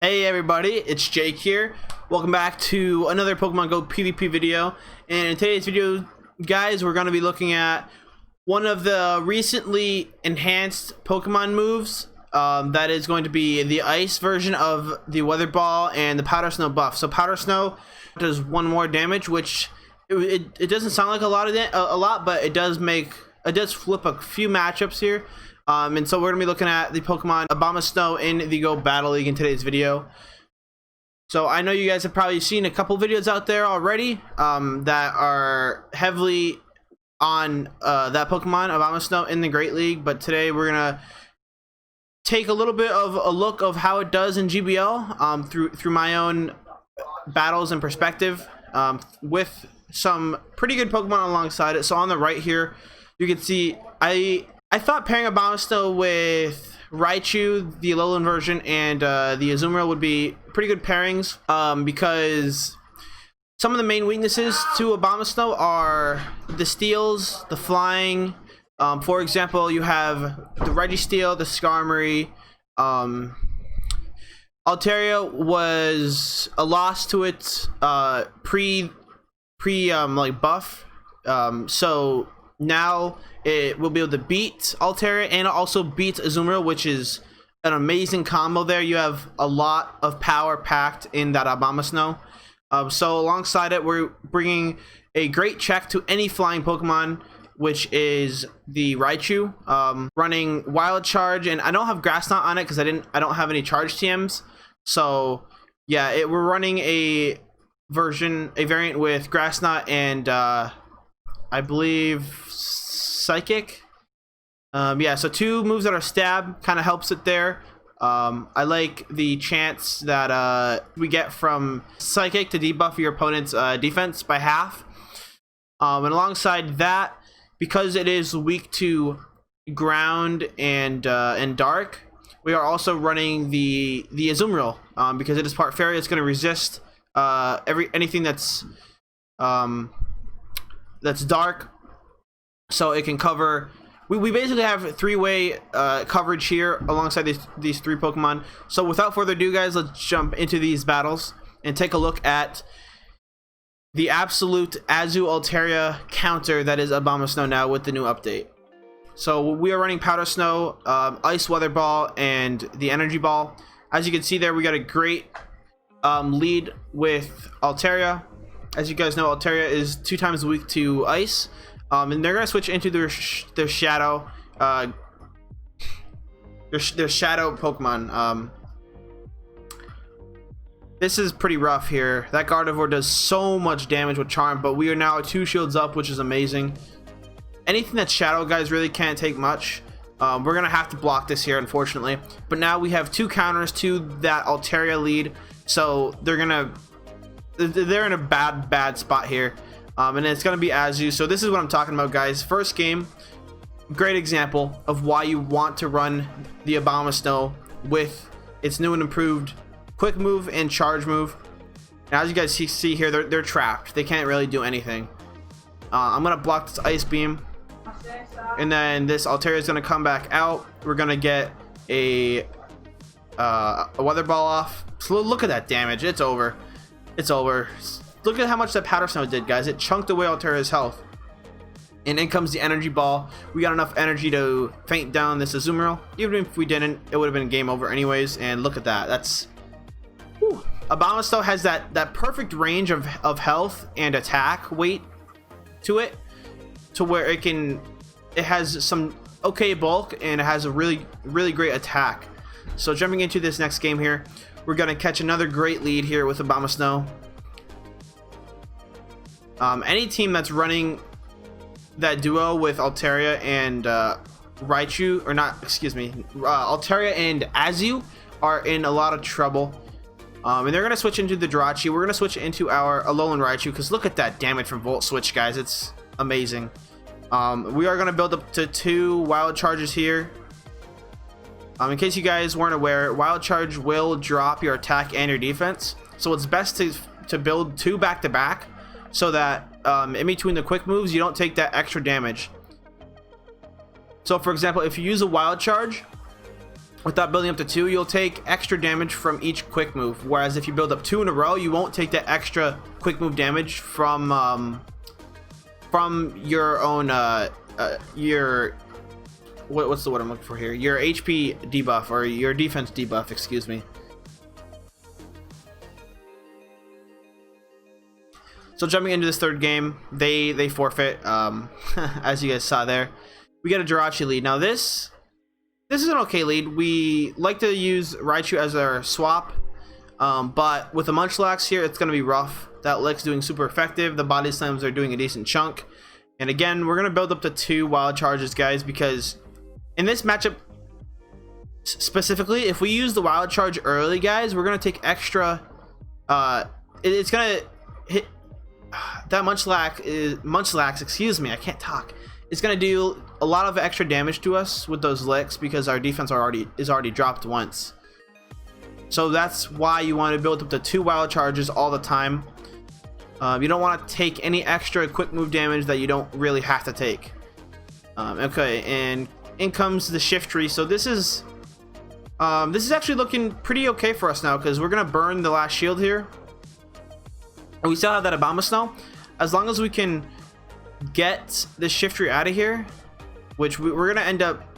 Hey everybody, it's Jake here. Welcome back to another Pokemon Go PvP video. And in today's video, guys, we're going to be looking at one of the recently enhanced Pokemon moves. That is going to be the ice version of the Weather Ball and the Powder Snow buff. So Powder Snow does one more damage, which it doesn't sound like a lot, but it does flip a few matchups here. And so we're going to be looking at the Pokemon ABOMASNOW in the Go Battle League in today's video. So I know you guys have probably seen a couple videos out there already that are heavily on that Pokemon ABOMASNOW in the Great League. But today we're going to take a little bit of a look of how it does in GBL through my own battles and perspective with some pretty good Pokemon alongside it. So on the right here, you can see I thought pairing ABOMASNOW with Raichu, the Alolan version, and the Azumarill would be pretty good pairings because some of the main weaknesses to ABOMASNOW are the steals, the flying. For example, you have the Registeel, the Skarmory. Altaria was a loss to its pre buff, so now it will be able to beat Altaria and also beat Azumarill, which is an amazing combo there. You have a lot of power packed in that ABOMASNOW. So alongside it, we're bringing a great check to any flying Pokemon, which is the Raichu, running Wild Charge, and I don't have Grass Knot on it because I don't have any Charge TMs. So yeah, we're running a variant with Grass Knot and I believe Psychic. Yeah, so two moves that are stab kind of helps it there. I like the chance that we get from Psychic to debuff your opponent's defense by half. And alongside that, because it is weak to ground and dark, we are also running the Azumarill because it is part fairy. It's going to resist anything that's dark, so it can cover. We basically have three-way coverage here alongside these three Pokemon. So without further ado, guys, let's jump into these battles and take a look at the absolute Azu Altaria counter that is ABOMASNOW now with the new update. So we are running Powder Snow, Ice Weather Ball, and the Energy Ball. As you can see there, we got a great lead with Altaria. As you guys know, Altaria is 2 times weak to Ice, and they're gonna switch into their Shadow, their Shadow Pokemon. This is pretty rough here. That Gardevoir does so much damage with Charm, but we are now 2 shields up, which is amazing. Anything that's Shadow, guys, really can't take much. We're gonna have to block this here, unfortunately. But now we have 2 counters to that Altaria lead, so they're in a bad spot here. And it's gonna be Azu. So this is what I'm talking about, guys. First game, great example of why you want to run the ABOMASNOW with its new and improved quick move and charge move. Now, as you guys see here, they're trapped. They can't really do anything. I'm gonna block this Ice Beam, and then this Altaria is gonna come back out. We're gonna get a Weather Ball off. So look at that damage. It's over. It's over. Look at how much that Powder Snow did, guys. It chunked away Altaria's health. And in comes the Energy Ball. We got enough energy to faint down this Azumarill. Even if we didn't, it would have been game over anyways. And look at that. That's... Whew. ABOMASNOW has that perfect range of health and attack weight to it, to where it has some okay bulk and it has a really great attack. So jumping into this next game here, we're gonna catch another great lead here with ABOMASNOW. Any team that's running that duo with Altaria and Raichu, or not, excuse me, Altaria and Azu are in a lot of trouble. And they're gonna switch into the Jirachi. We're gonna switch into our Alolan Raichu because look at that damage from Volt Switch, guys. It's amazing. We are gonna build up to 2 Wild Charges here. In case you guys weren't aware, Wild Charge will drop your attack and your defense. So it's best to build 2 back to back, so that in between the quick moves you don't take that extra damage. So for example, if you use a Wild Charge, without building up to 2, you'll take extra damage from each quick move. Whereas if you build up 2 in a row, you won't take that extra quick move damage from your own your what's the word I'm looking for here? Your HP debuff, or your defense debuff, excuse me. So jumping into this third game, they forfeit, as you guys saw there. We get a Jirachi lead. Now this is an okay lead. We like to use Raichu as our swap, but with the Munchlax here, it's going to be rough. That Lick's doing super effective. The body slams are doing a decent chunk. And again, we're going to build up to 2 wild charges, guys, because in this matchup specifically, if we use the wild charge early, guys, we're going to take extra, it's going to hit that Munchlax, excuse me, I can't talk. It's going to do a lot of extra damage to us with those licks because our defense is already dropped once. So that's why you want to build up to 2 wild charges all the time. You don't want to take any extra quick move damage that you don't really have to take. Okay, and in comes the shift tree. So this is actually looking pretty okay for us now, because we're going to burn the last shield here. And we still have that ABOMASNOW. As long as we can get the shift tree out of here, which we're going to end up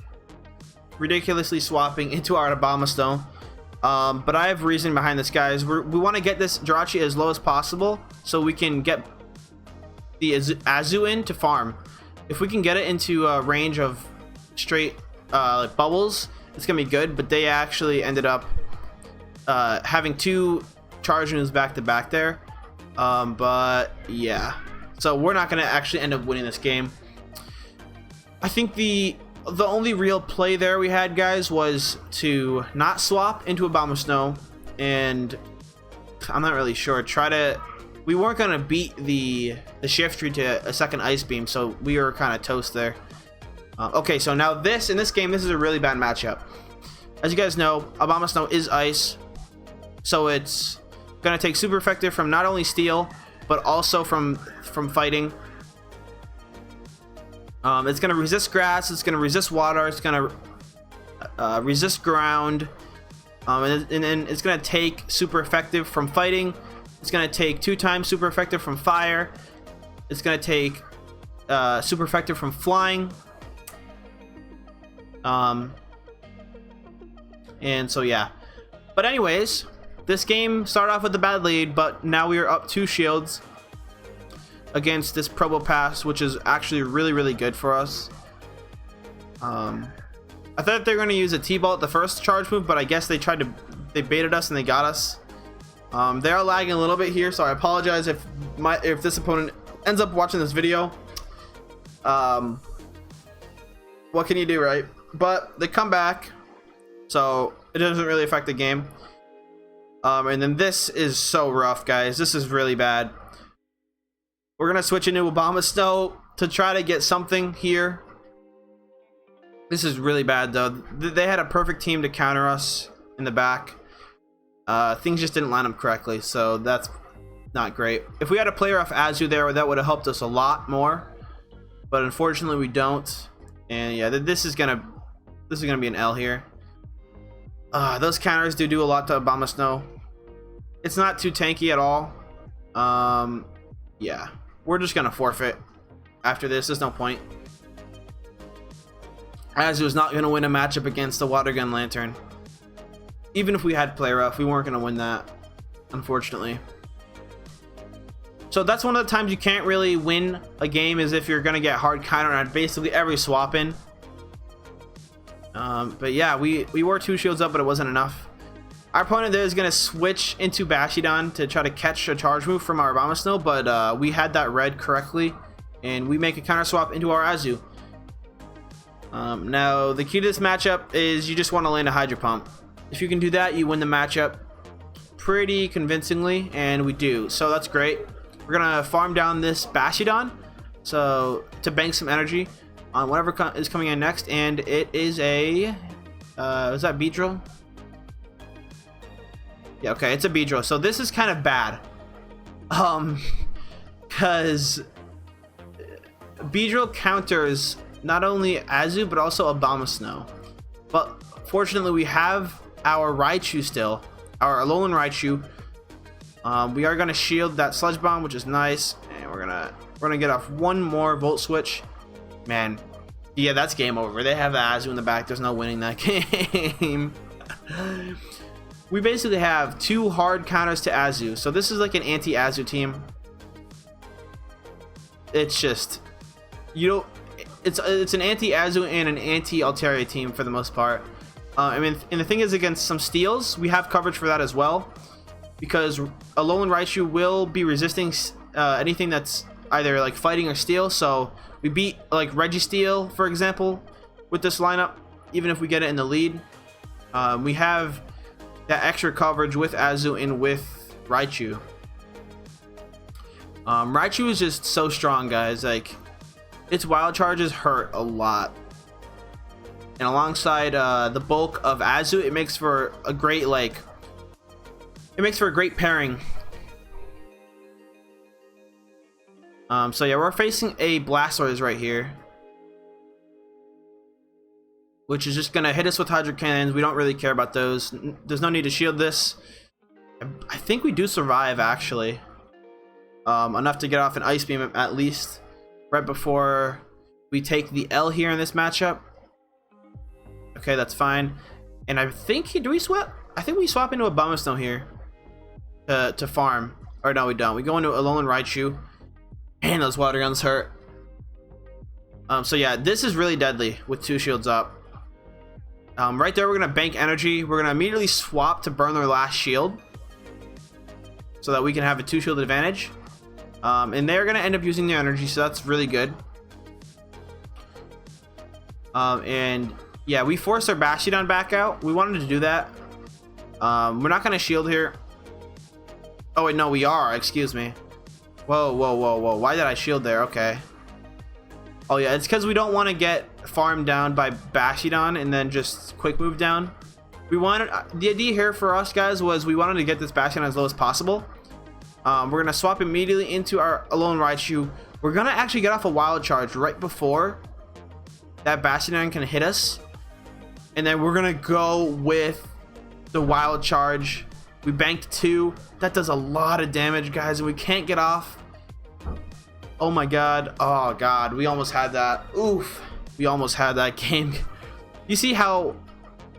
ridiculously swapping into our ABOMASNOW. But I have reason behind this, guys. We want to get this Jirachi as low as possible so we can get the Azu in to farm. If we can get it into a range of straight like bubbles, it's going to be good. But they actually ended up having 2 charge moves back to back there. But yeah, so we're not gonna actually end up winning this game. I think the only real play there we had, guys, was to not swap into ABOMASNOW, and I'm not really sure. We weren't gonna beat the shift tree to a second ice beam, so we were kind of toast there. Okay, so now in this game, this is a really bad matchup. As you guys know, ABOMASNOW is ice, so it's gonna take super effective from not only steel but also from fighting. It's gonna resist grass, it's gonna resist water, it's gonna resist ground, and then it's gonna take super effective from fighting. It's gonna take 2 times super effective from fire. It's gonna take super effective from flying. And so yeah, but anyways, this game started off with a bad lead, but now we are up 2 shields against this Probopass, which is actually really good for us. I thought they were going to use a T-Bolt the first charge move, but I guess they baited us and they got us. They are lagging a little bit here, so I apologize if this opponent ends up watching this video. What can you do, right? But they come back, so it doesn't really affect the game. And then this is so rough, guys. This is really bad. We're gonna switch into ABOMASNOW to try to get something here. This is really bad, though. They had a perfect team to counter us in the back. Things just didn't line up correctly, so that's not great. If we had a player off Azu there, that would have helped us a lot more. But unfortunately, we don't. And yeah, this is gonna be an L here. Those counters do a lot to ABOMASNOW. It's not too tanky at all. Yeah, we're just gonna forfeit after this. There's no point. Azu is not gonna win a matchup against the Water Gun Lantern. Even if we had play rough, we weren't gonna win that, unfortunately. So that's one of the times you can't really win a game, is if you're gonna get hard counter on basically every swap in. But yeah, we were 2 shields up, but it wasn't enough. Our opponent there is going to switch into Bastiodon to try to catch a charge move from our ABOMASNOW, but we had that read correctly, and we make a counter swap into our Azu. Now, the key to this matchup is you just want to land a Hydro Pump. If you can do that, you win the matchup pretty convincingly, and we do. So that's great. We're going to farm down this Bastiodon to bank some energy on whatever is coming in next, and it is a is that Beedrill? Yeah, okay, it's a Beedrill. So this is kind of bad, because Beedrill counters not only Azu but also ABOMASNOW. But Fortunately, we have our Raichu still, our Alolan Raichu. We are gonna shield that Sludge Bomb, which is nice, and we're gonna get off one more Volt Switch. Man, yeah, that's game over. They have the Azu in the back. There's no winning that game. We basically have 2 hard counters to Azu, so this is like an anti-Azu team. It's just, you know, it's an anti-Azu and an anti-Altaria team for the most part. I mean, and the thing is, against some steals, we have coverage for that as well, because Alolan Raichu will be resisting anything that's either like fighting or steel. So we beat like Registeel, for example, with this lineup, even if we get it in the lead. We have that extra coverage with Azu and with Raichu. Raichu is just so strong, guys. Like, its wild charges hurt a lot, and alongside the bulk of Azu, it makes for a great pairing. So yeah, we're facing a Blastoise right here, which is just gonna hit us with Hydro Cannons. We don't really care about those. There's no need to shield this. I think we do survive, actually. Enough to get off an Ice Beam at least right before we take the L here in this matchup. Okay, that's fine. And I think, do we swap? I think we swap into a ABOMASNOW here to farm. Or no, we don't. We go into Alolan Raichu. And those water guns hurt. So yeah, this is really deadly with 2 shields up. Right there, we're gonna bank energy. We're gonna immediately swap to burn their last shield, so that we can have a 2 shield advantage. And they're gonna end up using their energy, so that's really good. And yeah, we forced our Bastiodon back out. We wanted to do that. We're not gonna shield here. Oh wait, no, we are. Excuse me. Whoa, whoa, whoa, whoa. Why did I shield there? Okay. Oh yeah, it's because we don't want to get farmed down by Bastiodon and then just quick move down. We wanted, the idea here for us, guys, was we wanted to get this Bastiodon as low as possible. We're going to swap immediately into our Alolan Raichu. We're going to actually get off a Wild Charge right before that Bastiodon can hit us. And then we're going to go with the Wild Charge. We banked 2. That does a lot of damage, guys, and we can't get off. Oh my god. Oh god, we almost had that. Oof. We almost had that game. You see how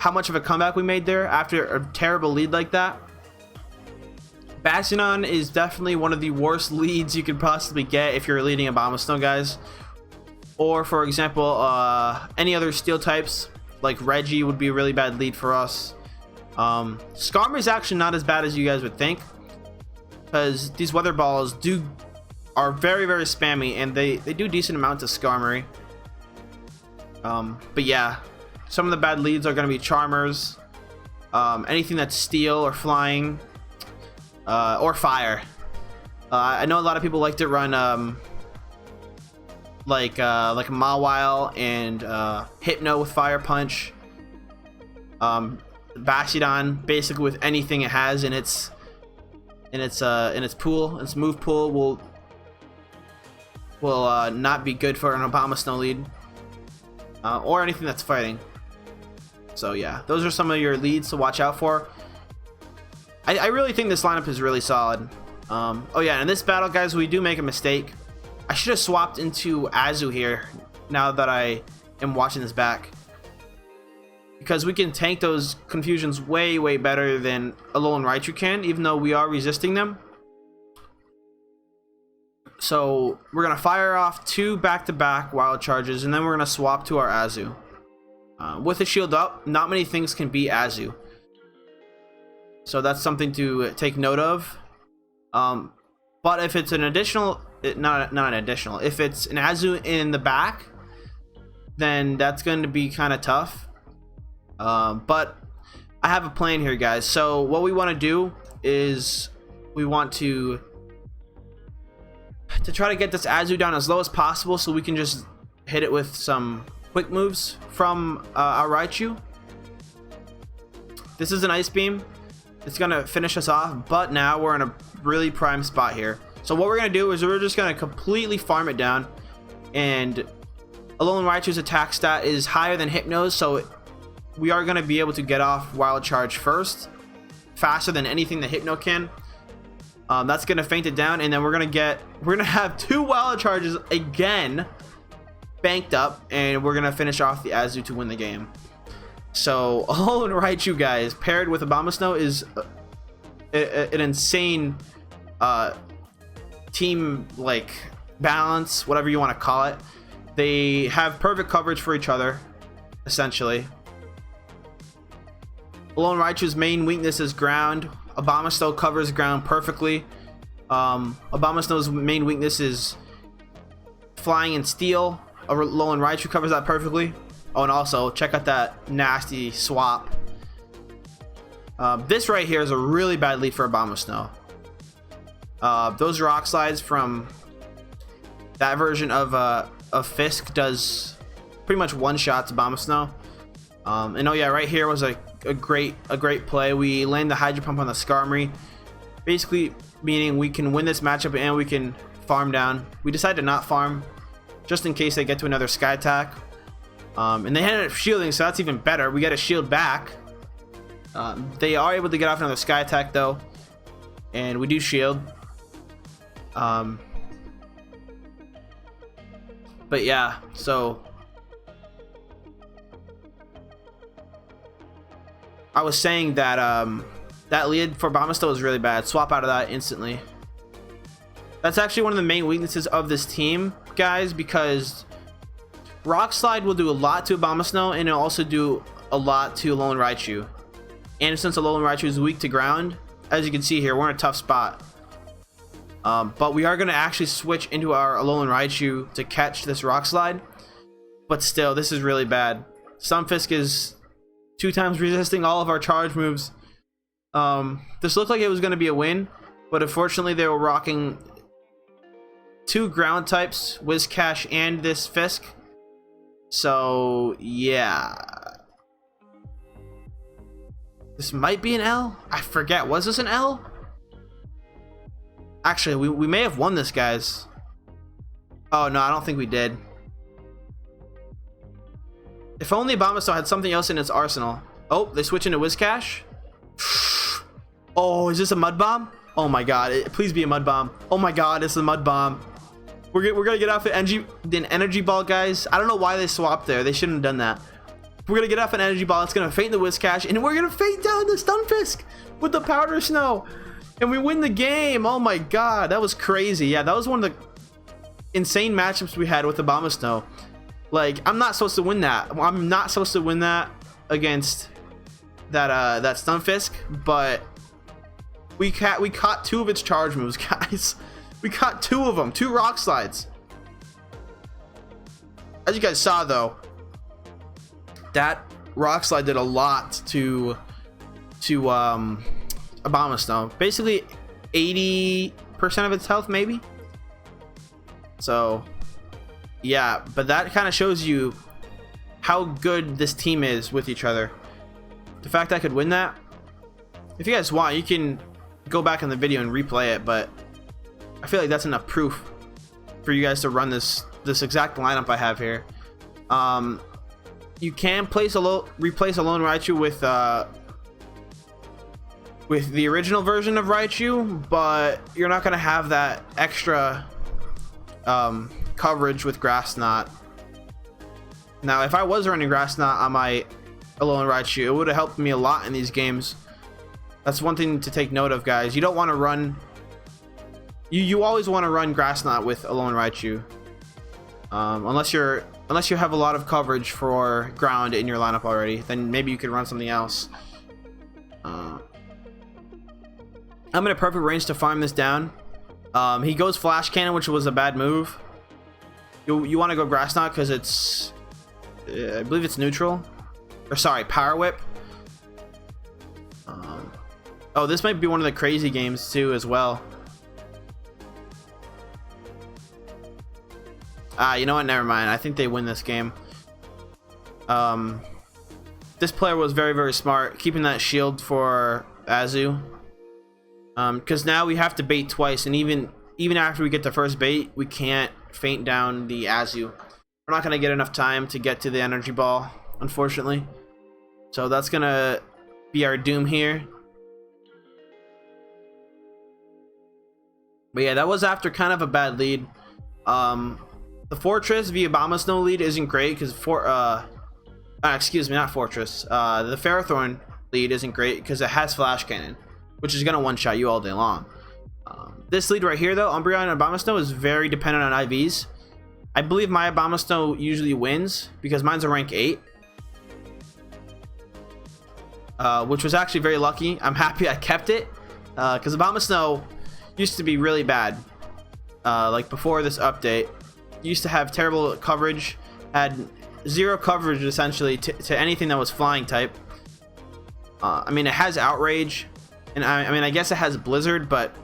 much of a comeback we made there after a terrible lead like that? Bastiodon is definitely one of the worst leads you could possibly get if you're leading a ABOMASNOW, guys. Or for example, any other steel types like Reggie would be a really bad lead for us. Skarmory is actually not as bad as you guys would think, because these weather balls are very, very spammy, and they do decent amounts of Skarmory. But yeah, some of the bad leads are going to be Charmers, anything that's steel or flying, or fire. I know a lot of people like to run like Mawile and Hypno with Fire Punch. Bastiodon, basically with anything it has in its pool, its move pool, will not be good for an ABOMASNOW lead, or anything that's fighting. So yeah, those are some of your leads to watch out for. I really think this lineup is really solid. Oh yeah, in this battle, guys, we do make a mistake. I should have swapped into Azu here now that I am watching this back, because we can tank those confusions way, way better than Alolan Raichu can, even though we are resisting them. So we're going to fire off 2 back-to-back wild charges, and then we're going to swap to our Azu. With the shield up, not many things can beat Azu. So that's something to take note of. But if it's an additional, not an additional, if it's an Azu in the back, then that's going to be kind of tough. But I have a plan here, guys. So what we want to do is we want to try to get this Azu down as low as possible, so we can just hit it with some quick moves from our Raichu. This is an Ice Beam. It's gonna finish us off, but now we're in a really prime spot here. So what we're gonna do is we're just gonna completely farm it down, and Alolan Raichu's attack stat is higher than Hypno's, so we are going to be able to get off Wild Charge first, faster than anything the Hypno can. That's going to faint it down, and then we're going to have 2 Wild Charges again banked up, and we're going to finish off the Azu to win the game. So Alolan Raichu, guys, paired with ABOMASNOW is an insane team, like, balance, whatever you want to call it. They have perfect coverage for each other, essentially. Alolan Raichu's main weakness is ground. ABOMASNOW covers ground perfectly. ABOMASNOW's main weakness is flying and steel. Alolan Raichu covers that perfectly. Oh, and also check out that nasty swap. This right here is a really bad lead for ABOMASNOW. Those rock slides from that version of Fisk does pretty much one shot to ABOMASNOW. And oh yeah, right here was a great play. We land the Hydro Pump on the Skarmory, basically meaning we can win this matchup and we can farm down. We decided to not farm just in case they get to another Sky Attack. And they ended up shielding, so that's even better. We get a shield back. They are able to get off another Sky Attack though, and we do shield. But yeah, so I was saying that that lead for ABOMASNOW is really bad. Swap out of that instantly. That's actually one of the main weaknesses of this team, guys, because Rock Slide will do a lot to ABOMASNOW, and it'll also do a lot to Alolan Raichu. And since Alolan Raichu is weak to ground, as you can see here, we're in a tough spot. But we are going to actually switch into our Alolan Raichu to catch this Rock Slide. But still, this is really bad. Stunfisk is 2 times resisting all of our charge moves. This looked like it was going to be a win, but unfortunately they were rocking 2 ground types, Whiscash and this Fisk. So yeah, this might be an L. I forget, was this an L? Actually, we may have won this, guys. Oh no, I don't think we did. If only ABOMASNOW had something else in its arsenal. Oh, they switch into Whiscash. Oh, is this a Mud Bomb? Oh my god, please be a Mud Bomb. Oh my god, it's a Mud Bomb. We're gonna get off an energy ball, guys. I don't know why they swapped there. They shouldn't have done that. We're gonna get off an energy ball. It's gonna faint the Whiscash, and we're gonna faint down the Stunfisk with the Powder Snow, and we win the game. Oh my god, that was crazy. Yeah, that was one of the insane matchups we had with ABOMASNOW. Like, I'm not supposed to win that. I'm not supposed to win that against that Stunfisk, but we caught 2 of its charge moves, guys. We caught 2 of them, 2 Rock Slides. As you guys saw though, that Rock Slide did a lot to ABOMASNOW. Basically 80% of its health, maybe. So yeah, but that kind of shows you how good this team is with each other. The fact I could win that, if you guys want, you can go back in the video and replay it, but I feel like that's enough proof for you guys to run this exact lineup I have here. You can replace Alolan Raichu with the original version of Raichu, but you're not gonna have that extra coverage with Grass Knot. Now, if I was running Grass Knot on my Alolan Raichu, it would have helped me a lot in these games. That's one thing to take note of, guys. You don't want to run. You always want to run Grass Knot with Alolan Raichu, unless you have a lot of coverage for ground in your lineup already. Then maybe you could run something else. I'm in a perfect range to farm this down. He goes Flash Cannon, which was a bad move. You want to go Grass Knot because it's, I believe it's neutral, or sorry, Power Whip. Oh, this might be one of the crazy games too as well. You know what? Never mind. I think they win this game. This player was very, very smart, keeping that shield for Azu. Because now we have to bait twice, and even after we get the first bait, we can't faint down the Azu. We're not gonna get enough time to get to the energy ball, unfortunately. So that's gonna be our doom here. But yeah, that was after kind of a bad lead. The Fortress via ABOMASNOW lead isn't great because excuse me, not Fortress. The Ferrothorn lead isn't great because it has Flash Cannon, which is gonna one-shot you all day long. This lead right here, though, Umbreon and ABOMASNOW, is very dependent on IVs. I believe my ABOMASNOW usually wins because mine's a rank 8, which was actually very lucky. I'm happy I kept it because ABOMASNOW used to be really bad. Like before this update, used to have terrible coverage, had zero coverage essentially to anything that was flying type. I mean, it has Outrage, and I mean, I guess it has Blizzard, but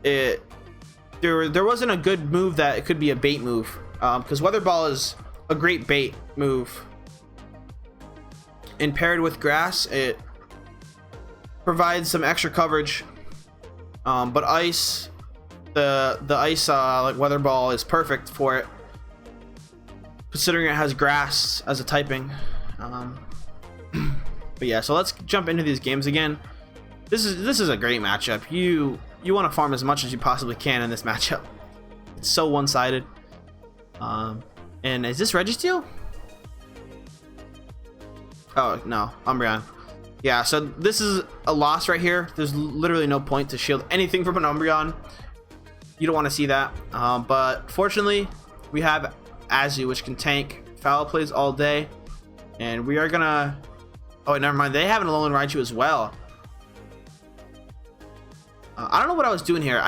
there wasn't a good move that it could be a bait move, because Weather Ball is a great bait move, and paired with Grass, it provides some extra coverage. But Ice, the Ice like Weather Ball is perfect for it, considering it has Grass as a typing. But yeah, so let's jump into these games again. This is a great matchup. You want to farm as much as you possibly can in this matchup. It's so one-sided. And is this Registeel? Oh no, Umbreon. Yeah, so this is a loss right here. There's literally no point to shield anything from an Umbreon. You don't want to see that. But fortunately, we have Azu, which can tank foul plays all day. And we are gonna... Oh, wait, never mind. They have an Alolan Raichu as well. I don't know what I was doing here.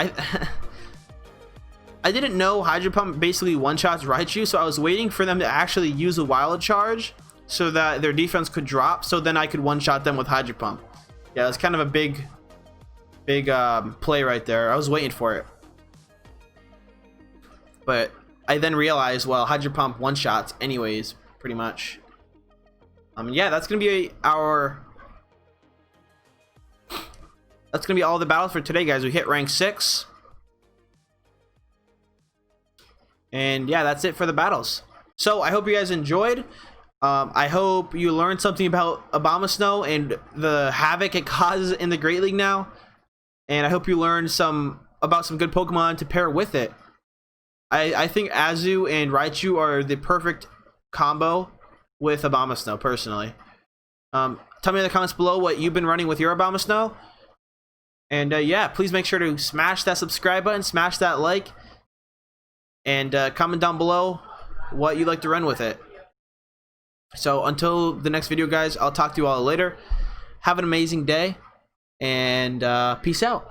I didn't know Hydro Pump basically one-shots Raichu, so I was waiting for them to actually use a Wild Charge so that their defense could drop, so then I could one-shot them with Hydro Pump. Yeah, it's kind of a big play right there. I was waiting for it. But I then realized, well, Hydro Pump one-shots anyways, pretty much. Yeah, that's going to be that's going to be all the battles for today, guys. We hit rank 6. And yeah, that's it for the battles. So I hope you guys enjoyed. I hope you learned something about ABOMASNOW and the havoc it causes in the Great League now. And I hope you learned about some good Pokemon to pair with it. I think Azu and Raichu are the perfect combo with ABOMASNOW, personally. Tell me in the comments below what you've been running with your ABOMASNOW. And yeah, please make sure to smash that subscribe button, smash that like, and comment down below what you'd like to run with it. So until the next video, guys, I'll talk to you all later. Have an amazing day, and peace out.